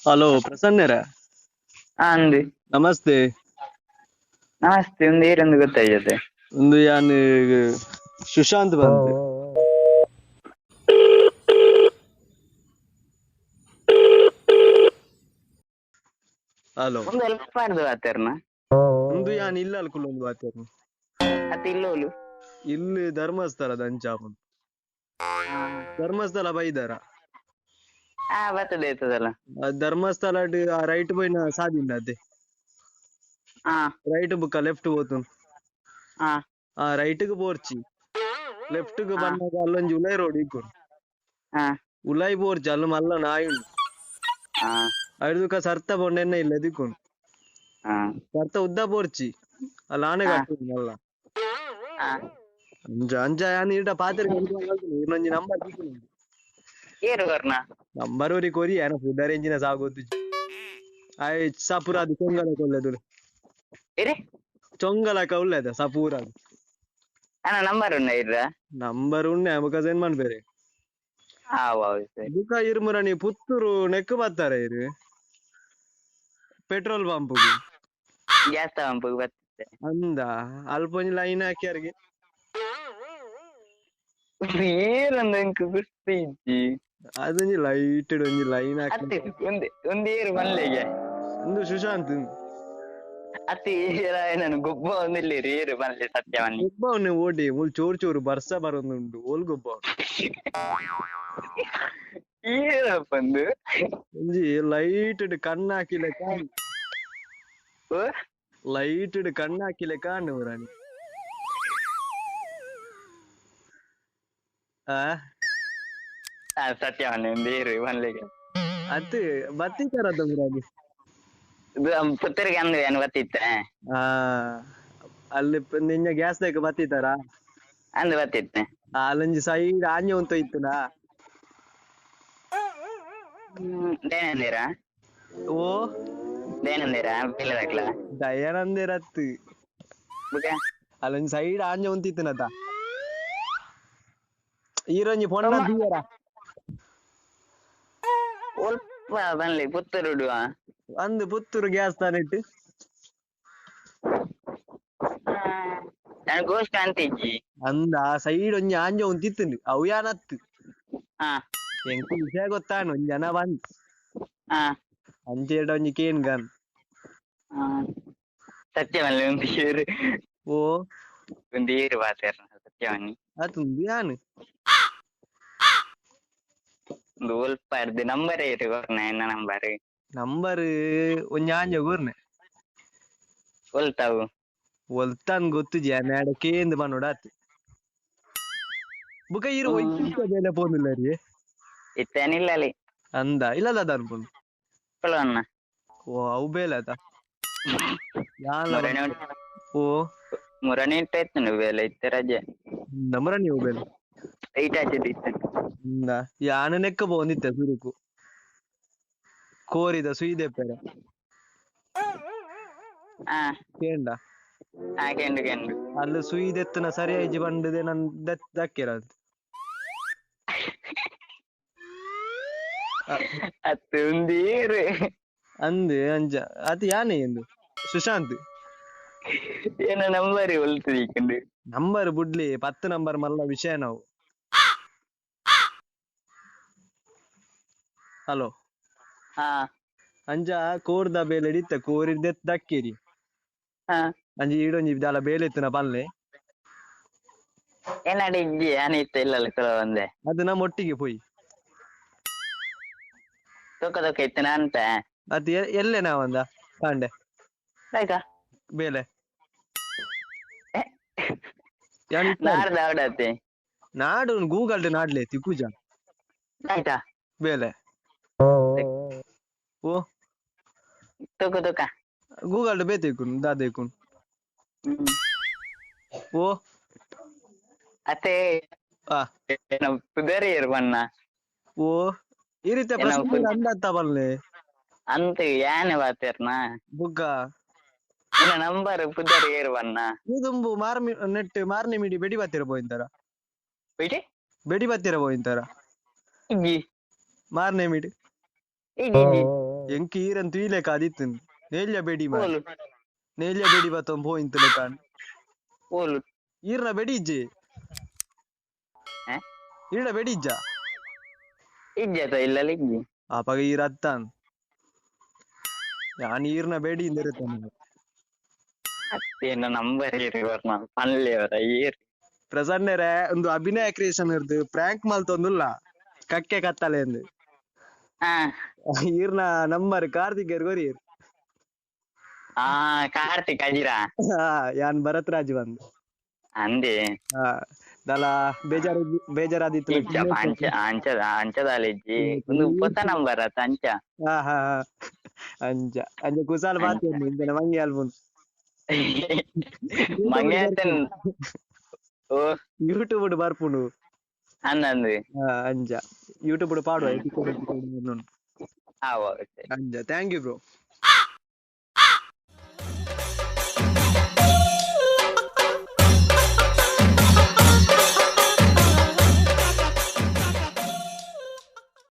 Hello ಪ್ರಸನ್ನರ ಅಂದಿ ನಮಸ್ತೆ. ನಮಸ್ತೆ. ಒಂದು ಏರೊಂದು ಗೊತ್ತಾಯ್ತದೆ. ಒಂದು ಯಾನ್ ಸುಶಾಂತ್ ಬಂದೆ. ಹಲೋ ಒಂದು ಹೆಲ್ಪ್ ಮಾಡ್ದು ಆತರ್ನ ಒಂದು ಯಾನ್ ಇಲ್ಲ ಅಲ್ಕುಲ್ ಒಂದು ಬಾತೇನು ಅತ್ತ ಇಲ್ಲೋಲು ಇಲ್ಲಿ ಧರ್ಮಸ್ಥಳದ ಅಂಚಾಪನ್ ಧರ್ಮಸ್ಥಳ ಬೈದಾರ ಬರ್ತದೆ ಆಯ್ತದಲ್ಲ. ಧರ್ಮಸ್ಥಳ ರೈಟ್ ಪೋಯಿನ ಸಾದಿಲ್ಲ ಅದೇ ಹಾ ರೈಟ್ ಬುಕ್ಕ ಲೆಫ್ಟ್ ಹೋತು ಹಾ ರೈಟ್ ಗೆ ಪೋರ್ಚಿ ಲೆಫ್ಟ್ ಗೆ ಬಂದಾಗ ಅಲ್ಲೊಂಜಿ ಉಲೈ ರೋಡ್ ಇಕ್ಕು ಹಾ ಉಲೈ ಪೋರ್ಚಿ ಅಲ್ಲ ಮಲ್ಲ ನಾಯುಂಡು ಅಡ್ದುಕ ಸರ್ತ ಪೊಂಡೆನ್ನ ಇಲ್ಲ ದಿಕ್ಕೊಂಡು ಸರ್ತ ಉದ್ದ ಪೋರ್ಚಿ ಅಲ್ಲ ಆನೆ ಕಟ್ಟು ಮಲ್ಲ ಅಂಜ ಅಂಜ ಯಾನ್ ಈಟ ಪಾತ್ರೆ ಇನ್ನೊಂಜಿ ನಂಬರ್ ಏರು ಬರ್ನ ನಂಬರ್ ಊರಿ ಕೊರಿ ಏನ ಫುಡ್ ಅರೇಂಜಿನ ಸಾಗೋದು ಆಯ್ ಸಪುರ ಅದು ಚೊಂಗಲ ಕೊಲ್ಲದು ಇರಿ ಚೊಂಗಲಕ ಉಳ್ಳದ ಸಪೂರ ಅಣ್ಣ ನಂಬರ್ ಉಂಡ ಇರ್ರ ನಂಬರ್ ಉಣ್ಣೆ ಬುಕ ಸೆಂಡ್ ಮಾಡ್ಬೇರೆ ಬುಕ ಇರ್ಮುರನಿ ಪುತ್ತೂರು ನೆಕ್ ಬರ್ತಾರೆ ಇರು ಪೆಟ್ರೋಲ್ ಪಂಪ್ ಗ್ಯಾಸ್ ಪಂಪ್ ಬರ್ತದೆ ಅಂದ ಅಲ್ಪೊಂಜಿ ಲೈನ್ ಹಾಕ್ಯಾರಿಗೆ ಏರೊಂದು ಎಂಕ್ ಗುರ್ತಿ ಇಜ್ಜಿ ಅದೊಂಜಿ ಲೈಟ್ ಒಂಜಿ ಲೈನ್ ಹಾಕಿ ಒಂದು ಏರು ಮಲ್ಲೆಗೆ ಒಂದು ಸುಶಾಂತ್ ಅತಿ ನಾನು ಗೊಬ್ಬ ಒಂದಿಲ್ಲ ಏರು ಮಲ್ಲೆ ಸತ್ಯವನ್ನಿ ಗೊಬ್ಬ ಅವನ್ನೇ ಓಡಿ ಮುಲ್ ಚೋರು ಚೋರು ಬರ್ಸ ಬರೋದುಂಟು ಓಲ್ ಗೊಬ್ಬ ಏನಪ್ಪಂದು ಒಂಜಿ ಲೈಟ್ ಕಣ್ಣು ಹಾಕಿಲೆ ಕಾಣ್ ಲೈಟ್ ಕಣ್ಣು ಹಾಕಿಲೆ ಕಾಣು ರಾಣಿ ಸತ್ಯವನ್ನಿ ಒಂದು ಏರು ಮಲ್ಲೆಗೆ ಅದು ಬತ್ತಿತಾರದ ಮುರಾನಿ ಪುತ್ತೂರಿಗೆ ಅಂದ್ರೆ ಏನು ಬತ್ತಿತ್ತ ಅಲ್ಲಿ ನಿನ್ನ ಗ್ಯಾಸ್ ದಾಗ ಬತ್ತಿತಾರ ಅಂದ್ ಬತ್ತಿತ್ತ ಅಲ್ಲೊಂಜಿ ಸೈಡ್ ಆಂಜೆ ಉಂತ ಇತ್ತುನಾ ದಯಾನಂದಿರ ಓ ದಯಾನಂದಿರ ಬೆಲ್ಲದಕ್ಲ ದಯಾನಂದಿರ ಅತ್ತು ಅಲ್ಲೊಂಜಿ ಸೈಡ್ ಆಂಜೆ ಉಂತಿತ್ತನತ ಈರೊಂಜಿ ಪೊಣ್ಣ ದೀಯರ ಒಲ್ಪ ಬನ್ಲಿ ಪುತ್ತೂರು ಉಡುವ ಅಂದು ಪುತ್ತೂರು ಗ್ಯಾಸ್ ತಾನಿಟ್ಟು ನಾನು ಗೋಷ್ಠ ಅಂತಿಜ್ಜಿ ಅಂದ ಸೈಡ್ ಒಂಜಿ ಆಂಜೆ ಉಂತಿತ್ತು ಅವು ಯಾನತ್ತು ಎಂಕ್ ವಿಷಯ ಗೊತ್ತಾನು ಒಂದ್ ಜನ ಬಂದ್ ಅಂಚೆಡ ಒಂಜಿ ಕೇನ್ ಗನ್ ಸತ್ಯವನ್ನಿ ಒಂದು ಏರು ಓ ಒಂದು ಏರು ಬಾತೇರ ಸತ್ಯವನ್ನಿ ಅದುಂದು ಯಾನು ಒಂದು ಒಲ್ಪ ಇರ್ದು ನಂಬರ್ ಏರು ಕೊರ್ನ ಎನ್ನ ನಂಬರ್ ಒಂಜಿ ಆಂಜೆ ಕೂರ್ನೆ ಒಲ್ತಾವು ಒಲ್ತಾನ್ ಗೊತ್ತು ಜನ ಕೇಂದು ಬನ್ನೋಡ ಆತು ಬುಕ ಇರು ಬೆಲೆ ಪೋನಿಲ್ಲ ರೀ ಇತ್ತೇನಿಲ್ಲ ಅಲ್ಲಿ ಅಂದ ಇಲ್ಲದ ಅದ ಅನ್ಕೊಂಡು ಕೊಳವನ್ನ ಓ ಅವು ಬೇಲೆ ಅದ ಓ ಮುರಣಿ ಇಟ್ಟು ನೀವು ಬೇಲೆ ಇತ್ತೆ ರಜೆ ನಮ್ರ ನೀವು ಬೇಲೆ ಐಟ್ ಆಚೆದು ಇತ್ತು ಯಾನ ನೆಕ್ಕ ಬಂದಿತ್ತೆ ಸುರುಕು ಕೋರಿದ ಸುಯ್ದೆಪ್ಪೆರ ಕೇಂಡ ಕೆಂಡು ಕೆಂಡು ಅಲ್ಲಿ ಸುಯ್ದೆತ್ತನ ಸರಿಯಾಗಿ ಬಂಡದೆ ನನ್ ದಕ್ಕಿರಂತ ಅತ್ತು ಒಂದೀರು ಅಂದೆ ಅಂಜ ಅದು ಯಾನೆ ಎಂದು ಸುಶಾಂತ್ ಏನೋ ನಂಬರ್ ಒಲ್ತದ ಈಕಂಡು ನಂಬರ್ ಬುಡ್ಲಿ 10 ನಂಬರ್ ಮಲ್ಲ ವಿಷಯ ನಾವು ಹಲೋ ಅಂಜ ಕೋರ್ದ ಬೇಲೆ ಹಿಡಿತ ಕೋರಿದ್ದೆ ದಕ್ಕೇರಿ ಅಂಜಿ ಈಡೊಂಜಿ ದಾಲ ಬೇಲೆ ಇತ್ತು ನಾ ಪಲ್ಲೆ ಏನಾಡಿ ಇಜ್ಜಿ ಅನಿತ್ತ ಇಲ್ಲಲ್ಲ ಕೆಲವ ಒಂದೆ ಅದು ನಮ್ಮ ಒಟ್ಟಿಗೆ ಪೋಯಿ ತೊಕ್ಕ ಇತ್ತು ಅಂತ ಅದು ಎಲ್ಲೇ ನಾವಂದ ಕಾಂಡೆ ಆಯ್ತಾ ಬೇಲೆ ನಾಡ್ದ ಅವಡತ್ತೆ ನಾಡು ಗೂಗಲ್ ನಾಡ್ಲೆ ತಿಕ್ಕುಜ ಆಯ್ತಾ ಬೇಲೆ ಓ ತೊಕ್ಕ ಗೂಗಲ್ ಬೇತೇಕುನ್ ದಾದೇಕುನ್ ಓ ಅತ್ತೆ ಆ ಪುದರಿ ಇರ್ಬಣ್ಣ ಓ ಈ ರೀತಿ ಪ್ರಶ್ನೆ ಅಂದತ್ತ ಬಲ್ಲೆ ಅಂತ ಯಾನೆ ಬಾತೇರ್ನ ಬುಗ್ಗ ಇನ್ನ ನಂಬರ್ ಪುದರಿ ಇರ್ಬಣ್ಣ ಇದುಂಬು ಮಾರ್ಮಿ ನೆಟ್ ಮಾರ್ನೆ ಮಿಡಿ ಬೆಡಿ ಬತ್ತಿರ ಪೋಯಿಂತಾರ ಬೆಡಿ ಬತ್ತಿರ ಪೋಯಿಂತಾರ ಇಜ್ಜಿ ಮಾರ್ನೆ ಮಿಡಿ ಇಜ್ಜಿ ಎಂಕಿ ಈರನ್ ತುಯಿಲೆಕ ಆದಿತ್ತು ನೇಲ್ಯ ಬೆಡಿ ಮಾರ ಓಲು ನೇಲ್ಯ ಬೆಡಿ ಬತ್ತ ಪೋಯಿಂತು ಲೆಕ್ಕ ಓಲು ಈರ್ನ ಬೆಡಿ ಇಜ್ಜೆ ಈರ್ನ ಬೆಡಿ ಇಜ್ಜ ಇಜ್ಜತ ಇಲ್ಲ ಇಜ್ಜಿ ಆಪಾಗ ಈರ ಅತ್ತಾನ್ ಯಾನ್ ಈರ್ನ ಬೆಡಿ ಇಂದಿರುತ್ತಾನೆ ಅತ್ತೇನು ನಂಬರ್ ಏರಿ ಬರ್ನ ಪನ್ಲೆಯವರ ಏರಿ ಪ್ರಸನ್ನರೇ ಒಂದು ಅಭಿನಯ ಕ್ರಿಯೇಷನ್ ಇರ್ದು ಪ್ರ್ಯಾಂಕ್ ಮಲ್ತೊಂದುಲ್ಲ ಕಕ್ಕೆ ಕತ್ತಲೆ ಎಂದು ಹಾ ಈರ್ನ ನಂಬರ್ ಕಾರ್ತಿಕ್ ಗೊರಿಯರ್ ಹಾ ಕಾರ್ತಿಕ್ ಅಜಿರಾ ಯಾನ್ ಭರತ್ ರಾಜ್ ಬಂದ್ ಅಂದೆ ಹಾ ದಲ ಬೇಜಾರಾದಿತ್ತು ಇಜ್ಜಪ್ಪ ಅಂಚದಾಲೆಜ್ಜಿ ಒಂದು ಹೊಸ ನಂಬರ್ ಆತ ಅಂಚ ಹಾ ಹಾ ಹಾ ಅಂಜ ಅಂಜ ಕುಸಾಲ್ ಬಾತಿ ಇಂದನ ಮಂಗಿ ಆಲ್ಬುನ್ ಮಂಗೆ ಅಂತೇನ್ ಓ ಯೂಟ್ಯೂಬ್ ಬರ್ಪುಂಡು ಅನ್ನಂದು ಅಂಜ ಯೂಟ್ಯೂಬ್ ಪಾಡುವ ಹಾ ಅಂಜ ಥ್ಯಾಂಕ್ ಯು ಬ್ರೋ